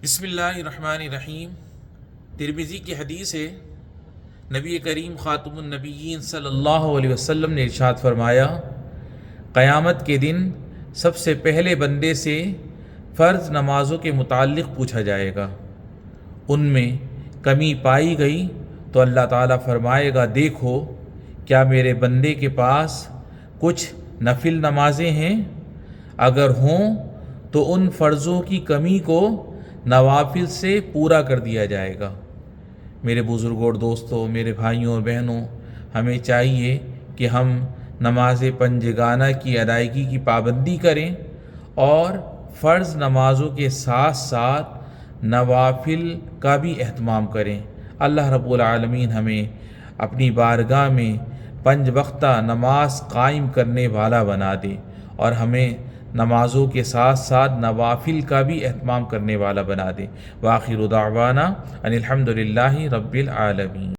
بسم اللہ الرحمن الرحیم۔ ترمذی کی حدیث ہے، نبی کریم خاتم النبیین صلی اللہ علیہ وسلم نے ارشاد فرمایا، قیامت کے دن سب سے پہلے بندے سے فرض نمازوں کے متعلق پوچھا جائے گا۔ ان میں کمی پائی گئی تو اللہ تعالیٰ فرمائے گا، دیکھو کیا میرے بندے کے پاس کچھ نفل نمازیں ہیں؟ اگر ہوں تو ان فرضوں کی کمی کو نوافل سے پورا کر دیا جائے گا۔ میرے بزرگوں اور دوستوں، میرے بھائیوں اور بہنوں، ہمیں چاہیے کہ ہم نماز پنجگانہ کی ادائیگی کی پابندی کریں اور فرض نمازوں کے ساتھ ساتھ نوافل کا بھی اہتمام کریں۔ اللہ رب العالمین ہمیں اپنی بارگاہ میں 5 وقتہ نماز قائم کرنے والا بنا دے اور ہمیں نمازوں کے ساتھ ساتھ نوافل کا بھی اہتمام کرنے والا بنا دے۔ وآخر دعوانا ان الحمد للہ رب العالمین۔